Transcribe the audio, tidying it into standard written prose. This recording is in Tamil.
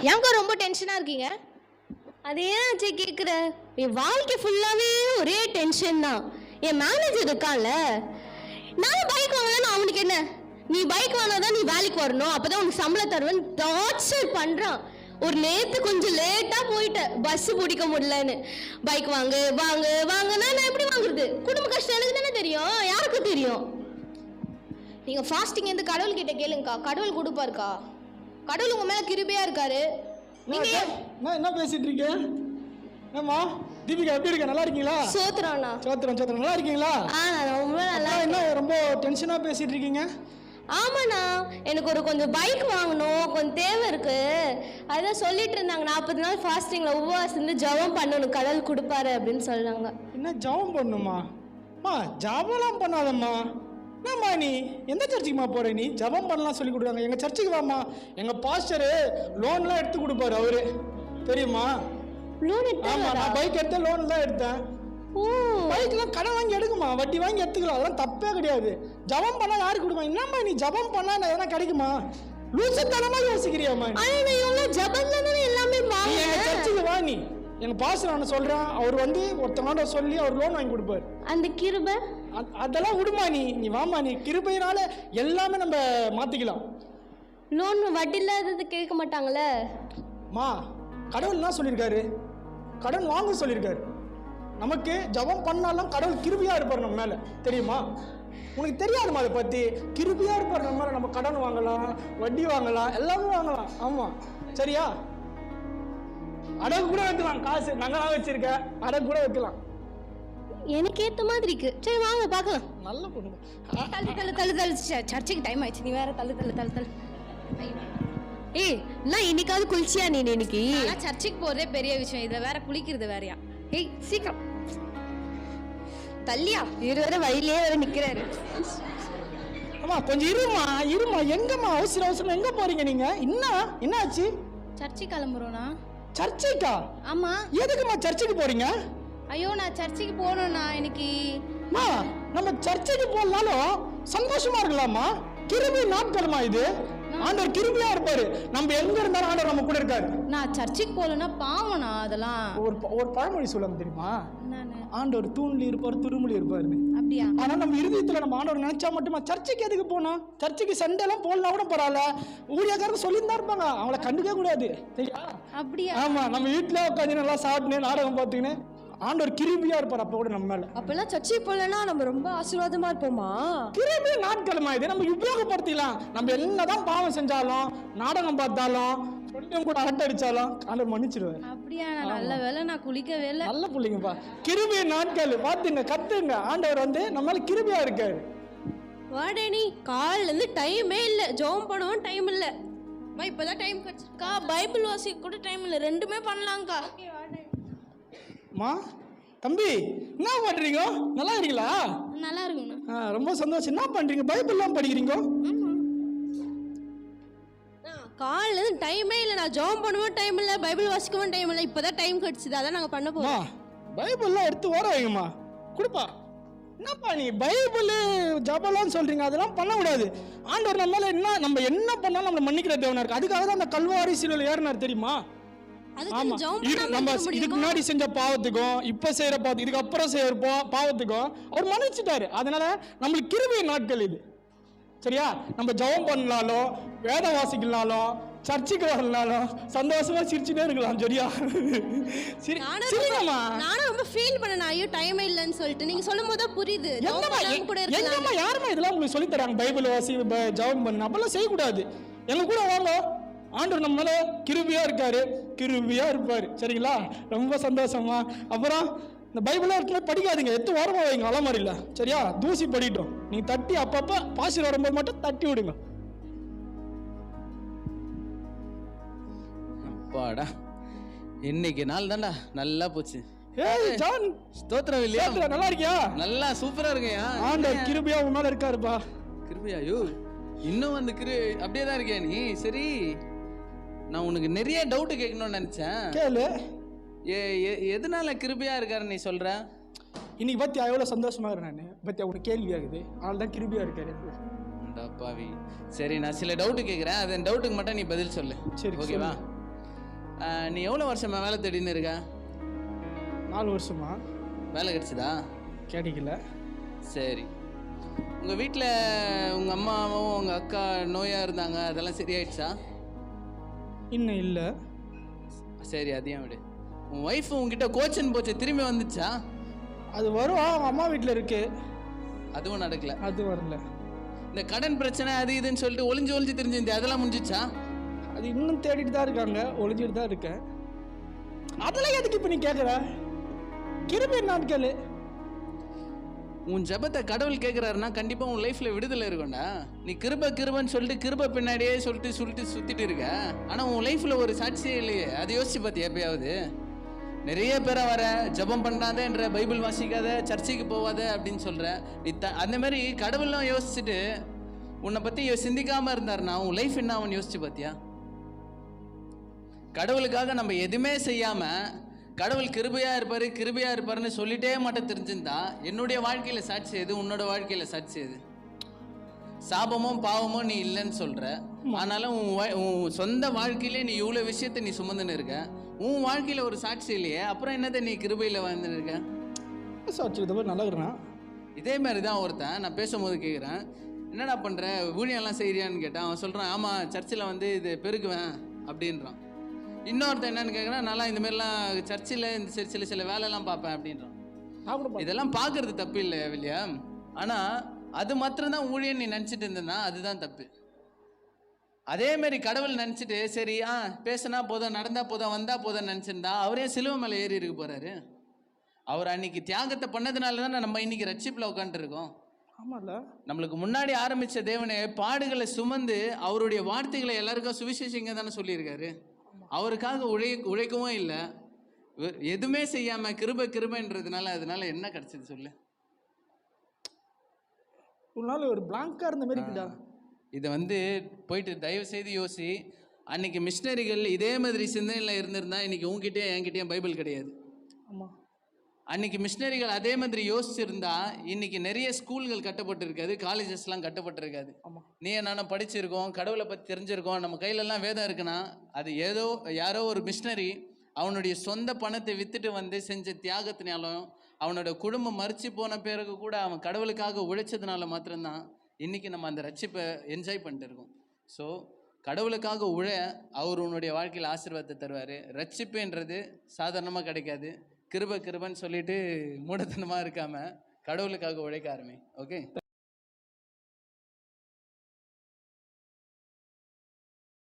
ஏங்க ரொம்ப டென்ஷனாக இருக்கீங்க? அது ஏன் ஆச்சு கேட்குற? என் வாழ்க்கை ஃபுல்லாகவே ஒரே டென்ஷன் தான். என் மேனேஜர் இருக்கான்ல, நான் பைக் வாங்கலன்னு அவனுக்கு என்ன, நீ பைக் வாங்கினாதான் நீ வேலைக்கு வரணும், அப்போதான் உனக்கு சம்பளம் தருவேன்னு டார்ச்சர் பண்ணுறான். ஒரு நேற்று கொஞ்சம் லேட்டாக போயிட்டேன், பஸ்ஸு பிடிக்க முடியலன்னு. பைக் வாங்கு வாங்கு வாங்குன்னா நான் எப்படி வாங்குறது? குடும்ப கஷ்டம் எனக்கு தானே தெரியும், யாருக்கும் தெரியும். நீங்கள் ஃபாஸ்டிங் இருந்து கடவுள்கிட்ட கேளுங்கக்கா, கடவுள் கொடுப்பாருக்கா. கடவுள் உங்கள் மேலே கிருபையாக இருக்காரு. நீங்கள் என்ன பேசிட்டு இருக்கீங்க? ஏம்மா தீபிகா எப்படி இருக்க? நல்லா இருக்கீங்களா? சோத்துறானா? சோத்திரம் சோத்திரம். நல்லா இருக்கீங்களா? நான் ரொம்ப நல்லா. என்ன ரொம்ப டென்ஷனாக பேசிட்டு இருக்கீங்க? ஆமாண்ணா, எனக்கு கொஞ்சம் பைக் வாங்கணும், கொஞ்சம் தேவை இருக்கு. அதான் சொல்லிட்டு இருந்தாங்க 40 நாள் ஃபாஸ்டிங்கில் உபவாசம் இருந்து ஜபம் பண்ணணும், கடவுள் கொடுப்பாரு அப்படின்னு சொல்றாங்க. என்ன ஜபம் பண்ணுமா? ஜபம்லாம் பண்ணாதம்மா. என்னம்மா நீ எந்த சர்ச்சுக்குமா போற? நீ ஜபம் பண்ணலாம் சொல்லி கொடுக்குறாங்க. எங்கள் சர்ச்சுக்கு வாம்மா. எங்கள் பாஸ்டரு லோன்லாம் எடுத்து கொடுப்பாரு அவரு, தெரியுமா? லோன் எடுத்தா? ஆமாம், நான் பைக் எடுத்தேன், லோன் தான் எடுத்தேன். ஓ, பைக்கெலாம் கடன் வாங்கி எடுக்குமா, வட்டி வாங்கி எடுத்துக்கலாம், அதெல்லாம் தப்பே கிடையாது. ஜபம் பண்ணா யாரு கொடுப்பாங்க? என்னம்மா நீ ஜபம் பண்ணா எதனா கிடைக்குமா? லூசுத்தனமா யோசிக்கிறியாம்மா? ஜபம் தானே எல்லாமே. எங்கள் சர்ச்சுக்கு வா, நீ எங்கள் பாஸ்டர் நான் சொல்கிறேன், அவர் ஒருத்தவங்க சொல்லி அவர் லோன் வாங்கி கொடுப்பாரு. அந்த கிருபை அதெல்லாம் விடுமா, நீ வாமா. நீ கிருபையினால எல்லாமே நம்ம மாற்றிக்கலாம். லோன் வட்டி இல்லாதது கேட்க மாட்டாங்களே. மா, கடவுள் என்ன சொல்லியிருக்காரு? கடன் வாங்க சொல்லியிருக்காரு. நமக்கு ஜபம் பண்ணாலும் கடவுள் கிருபையாக இருப்பார் நம்ம மேலே, தெரியுமா? உனக்கு தெரியாதுமா அதை பற்றி? கிருபையாக இருப்பார் நம்ம மேலே. நம்ம கடன் வாங்கலாம், வட்டி வாங்கலாம், எல்லாமே வாங்கலாம். ஆமாம், சரியா? அடகு கூட வைக்கலாம், காசு நகைலாம் வச்சிருக்க, அடகு கூட வைக்கலாம். எனக்கு ஏற்ற மாதிரி இருக்கு. சரி வாங்க பார்க்கலாம். நல்ல பொண்ணு. தள்ளு தள்ளு தள்ளு தள்ளு, சர்ச்சுக்கு டைம் ஆயிடுச்சு. நீ வேற தள்ளு தள்ளு தள்ளு தள்ளு. ஏய், நான் இன்னைக்காவது குளிச்சியா நீ? இன்னைக்கு சர்ச்சுக்கு போறதே பெரிய விஷயம், இதை வேற குளிக்கிறது வேறையா? ஏய் சீக்கிரம் தள்ளியா. இவர் வேற வழியிலே வேற நிக்கிறாரு. ஆமா, கொஞ்சம் இருமா. எங்கம்மா அவசரம் அவசரம் எங்க போறீங்க நீங்க? என்ன ஆச்சு? சர்ச்சுக்கு கிளம்புறோண்ணா. சர்ச்சுக்கா? ஆமா. எதுக்குமா சர்ச்சுக்கு போறீங்க? ஐயோ, நான் சர்ச்சுக்கு போகணும்ண்ணா இன்னைக்கு. நம்ம சர்ச்சுக்கு போனாலும் சந்தோஷமா இருக்கலாமா? கிருபை நாட்களுமா இது? ஆண்டவர் கிருபையா இருப்பாரு. நம்ம எங்க இருந்தாலும் ஆண்டவர் நம்ம கூட இருக்காரு. நான் சர்ச்சுக்கு போகலன்னா பாவனா அதெல்லாம். ஒரு பழமொழி சொல்லுவாங்க தெரியுமா? ஆண்டவர் தூண்ல இருப்பார், துருமுலி இருப்பாரு. அப்படியா? ஆனா நம்ம இருதயத்துல நம்ம ஆண்டவர் நினைச்சா மட்டுமா? சர்ச்சுக்கு எதுக்கு போனோம்? சர்ச்சுக்கு சண்டே எல்லாம் போடலாம் கூட பரவாயில்ல, ஊழியக்காரங்க சொல்லியிருந்தா இருப்பாங்க, அவங்கள கண்டுக்க கூடாது, சரியா? அப்படியா? ஆமா, நம்ம வீட்டுல உட்காந்து நல்லா சாப்பிட்டு நாடகம் பார்த்துக்கின்னு ஆண்டவர் கிருபியா இருப்பார் அப்ப கூட நம்ம மேல. அப்பெல்லாம் சர்ச்சுக்கு போலன்னா நம்ம ரொம்ப ஆசீர்வாதமா இருப்போமா? கிருபை நாட்களுமா இது? நம்ம உபயோகப்படுத்திக்கலாம். நம்ம என்னதான் பாவம் செஞ்சாலும், நாடகம் பார்த்தாலும், கொஞ்சம் கூட அரட்டை அடிச்சாலும் ஆண்டவர் மன்னிச்சிடுவார். அப்படியா? நல்ல வேலை நான் குளிக்கவே இல்லை. நல்ல பிள்ளைங்கப்பா. கிருபை நாட்கள் பார்த்துங்க, கத்துங்க. ஆண்டவர் நம்ம மேல கிருபையா இருக்காரு. வாடே, நீ காலைல இருந்து டைமே இல்லை, ஜெபம் பண்ணவும் டைம் இல்லை. இப்பதான் டைம் கிடைச்சிருக்கா, பைபிள் வாசிக்க கூட டைம் இல்லை, ரெண்டுமே பண்ணலாம்க்கா. மா, தம்பி என்ன பண்றீங்க? நல்லா இருக்கீங்களா? நல்லா இருக்குண்ணா. ரொம்ப சந்தோஷம். என்ன பண்றீங்க? பைபிள்லாம் படிக்கிறீங்க? காலைல இருந்து டைமே இல்லை, நான் ஜெபம் பண்ணவும் டைம் இல்லை, பைபிள் வாசிக்கவும் டைம் இல்லை, இப்பதான் டைம் கிடைச்சது, அதான் நாங்க பண்ண போறோம். பைபிள்லாம் எடுத்து ஓர வைங்கம்மா, கொடுப்பா. என்னப்பா நீ பைபிள் ஜபம்லாம் சொல்றீங்க? அதெல்லாம் பண்ணக்கூடாது. ஆண்டவர் நம்ம மேல நம்ம என்ன பண்ணாலும் நம்மளை மன்னிக்கிற தேவனா இருக்கு. அதுக்காக தான் அந்த கல்வாரி சிலுவையில் ஏறினார், தெரியுமா? ஆமா, நம்ம இதுக்கு முன்னாடி செஞ்ச பாவத்துக்கும் இப்ப செய்யற பாவத்துக்கும் இதுக்கு அப்புறம் செய்யற பாவத்துக்கும் அவர் மன்னிச்சுட்டாரு. அதனால நம்மளுக்கு கிருபை நாட்கள் இது, சரியா? நம்ம ஜெபம் பண்ணாலும், வேதம் வாசிக்கலாலும், சர்ச்சுக்கு வரலாலும் சந்தோஷமா சிரிச்சுட்டே இருக்கலாம், சரியா? நானும் ரொம்ப ஃபீல் பண்ணேன், ஐயோ டைமே இல்லைன்னு சொல்லிட்டு. நீங்க சொல்லும் போது புரியுது. எங்கம்மா யாருமா இதெல்லாம் உங்களுக்கு சொல்லி தராங்க? பைபிள் வாசி, ஜெபம் பண்ண அப்பெல்லாம் செய்யக்கூடாது. எங்க கூட வாங்க, ஆண்டவர் நம்ம மேல கிருபியா இருக்காரு, கிருபியா இருப்பாரு, சரிங்களா? ரொம்ப சந்தோஷமா. அப்புறம் இந்த பைபிளா இருக்கும்போது படிக்காதீங்க, எத்து ஓரமா வைங்க, அலமாரில, சரியா? தூசி படிட்டோம். நீங்க தட்டி அப்பப்ப பாசி வரும்போது மட்டும் தட்டி விடுங்க. அப்பாடா, இன்னைக்கு நாள் தான்டா நல்லா போச்சு. ஏய் ஜான், ஸ்தோத்திரம் இல்லையா? நல்லா இருக்கியா? நல்லா சூப்பரா இருக்கேன். ஆண்டவர் கிருபியா உன் மேல இருக்காருப்பா. கிருபியா? யோ, இன்னும் வந்து அப்படியே தான் இருக்கியா நீ? சரி, நான் உனக்கு நிறைய டவுட் கேட்கணும்னு நினைச்சேன். கேளு. எதனால கிருபியா இருக்காரு நீ சொல்ற? இன்னைக்கு பத்தி எவ்வளவு சந்தோஷமா இருக்கேன் நான். பத்தி உனக்கு கேள்வி ஆகுது, அதனால தான் கிருபியா இருக்காரு. பாவி, சரி நான் சில டவுட் கேட்குறேன், அந்த டவுட்டுக்கு மட்டும் நீ பதில் சொல்லு, சரி? ஓகேவா? நீ எவ்வளோ வருஷமா வேலை தேடின்னு இருக்க? 4 வருஷமா வேலை கிடைச்சதா? கிடைக்கல. சரி. உங்கள் வீட்டில் உங்கள் அம்மாவும் உங்கள் அக்கா நோயாக இருந்தாங்க, அதெல்லாம் சரியாயிடுச்சா? இன்னும் இல்லை. சரி, அதையும் விடு. உன் ஒய்ஃப் உங்ககிட்ட கோச்சின்னு போச்சு, திரும்பி வந்துச்சா? அது வரும், அவங்க அம்மா வீட்டில் இருக்கு. அதுவும் நடக்கல. அது வரல. இந்த கடன் பிரச்சனை அது இதுன்னு சொல்லிட்டு ஒளிஞ்சு தெரிஞ்சிருந்தேன், அதெல்லாம் முடிஞ்சிச்சா? அது இன்னும் தேடிட்டு தான் இருக்காங்க, ஒளிஞ்சிட்டு தான் இருக்கேன். அதெல்லாம் எதுக்கு இப்போ நீ கேட்குற? கிருபை நான் கேளு. உன் ஜெபத்தை கடவுள் கேட்குறாருன்னா கண்டிப்பாக உன் லைஃப்பில் விடுதலை இருக்கும்டா. நீ கிருபைன்னு சொல்லிட்டு கிருபை பின்னாடியே சொல்லிட்டு சுற்றிட்டு இருக்க. ஆனால் உன் லைஃப்பில் ஒரு சாட்சியே இல்லையே. அதை யோசிச்சு பார்த்தியா எப்பயாவது? நிறைய பேரை வர ஜெபம் பண்ணாதேன்ற, பைபிள் வாசிக்காத, சர்ச்சைக்கு போவாத அப்படின்னு சொல்கிற. நீ அந்த மாதிரி கடவுள்லாம் யோசிச்சுட்டு உன்னை பற்றி சிந்திக்காமல் இருந்தாருன்னா உன் லைஃப் என்ன அவன் யோசிச்சு பார்த்தியா? கடவுளுக்காக நம்ம எதுவுமே செய்யாமல் கடவுள் கிருபையாக இருப்பாருன்னு சொல்லிட்டே மட்டும் தெரிஞ்சிருந்தா என்னுடைய வாழ்க்கையில் சாட்சி எது, உன்னோட வாழ்க்கையில் சாட்சி எது? சாபமும் பாவமும் நீ இல்லைன்னு சொல்கிற, ஆனாலும் உன் சொந்த வாழ்க்கையிலே நீ இவ்வளோ விஷயத்தை நீ சுமந்துன்னு இருக்க. உன் வாழ்க்கையில் ஒரு சாட்சி இல்லையே, அப்புறம் என்னதை நீ கிருபையில் வந்துன்னு இருக்க? சாட்சி நல்லா இருக்கிறான். இதே மாதிரி தான் ஒருத்தன் நான் பேசும்போது கேட்குறேன், என்னடா பண்ணுற, ஊழியெல்லாம் செய்கிறியான்னு கேட்டான். அவன் சொல்கிறான், ஆமாம் சர்ச்சில் இது பெருக்குவேன் அப்படின்றான். இன்னொருத்தன் என்னன்னு கேட்குறான், நல்லா இந்தமாரிலாம் சர்ச்சில் சில வேலையெல்லாம் பார்ப்பேன் அப்படின்றான். இதெல்லாம் பார்க்கறது தப்பு இல்லை வில்லியம், ஆனால் அது மாத்திரம்தான் ஊழியன் நீ நினச்சிட்டு இருந்தேன்னா அதுதான் தப்பு. அதேமாரி கடவுள் நினச்சிட்டு சரி பேசினா போதும், நடந்தால் போதும், வந்தால் போதும் நினச்சிருந்தா அவரே சிலுவை மேலே ஏறி இருக்க போகிறாரு. அவர் அன்னைக்கு தியாகத்தை பண்ணதுனால தான் நம்ம இன்னைக்கு ரட்சிப்பில் உட்காந்துருக்கோம். ஆமாம்ல, நம்மளுக்கு முன்னாடி ஆரம்பித்த தேவனே பாடுகளை சுமந்து அவருடைய வார்த்தைகளை எல்லாருக்கும் சுவிசேஷங்க தானே சொல்லியிருக்காரு. அவருக்காக உழைக்கவும் இல்லை, எதுவுமே செய்யாமல் கிருபைன்றதுனால அதனால என்ன கிடைச்சது சொல்லு? ஒரு நாள் ஒரு பிளாங்கா இருந்த மாதிரி இருக்குடா. இதை போயிட்டு தயவு செய்து யோசி. அன்னைக்கு மிஷினரிகள் இதே மாதிரி சிந்தனையில் இருந்திருந்தா இன்னைக்கு உங்ககிட்டயும் என்கிட்டயும் பைபிள் கிடையாது. ஆமாம், அன்னைக்கு மிஷினரிகள் அதே மாதிரி யோசிச்சிருந்தா இன்னைக்கு நிறைய ஸ்கூல்கள் கட்டப்பட்டிருக்காது, காலேஜஸ்லாம் கட்டப்பட்டிருக்காது. நீ நானும் படிச்சிருக்கோம், கடவுளை பற்றி தெரிஞ்சிருக்கோம், நம்ம கையிலெல்லாம் வேதம் இருக்குன்னா அது யாரோ ஒரு மிஷினரி அவனுடைய சொந்த பணத்தை விற்றுட்டு செஞ்ச தியாகத்தினாலும் அவனோட குடும்பம் மறிச்சு போன பிறகு கூட அவன் கடவுளுக்காக உழைச்சதுனால மாத்திரம்தான் இன்றைக்கி நம்ம அந்த ரட்சிப்பை என்ஜாய் பண்ணிட்டு இருக்கோம். ஸோ கடவுளுக்காக அவர் உன்னுடைய வாழ்க்கையில் ஆசீர்வாதத்தை தருவார். ரட்சிப்புன்றது சாதாரணமாக கிடைக்காது. கிருபைன்னு சொல்லிட்டு மூடத்தனமாக இருக்காமல் கடவுளுக்காக உழைக்க ஆரம்பி. ஓகே.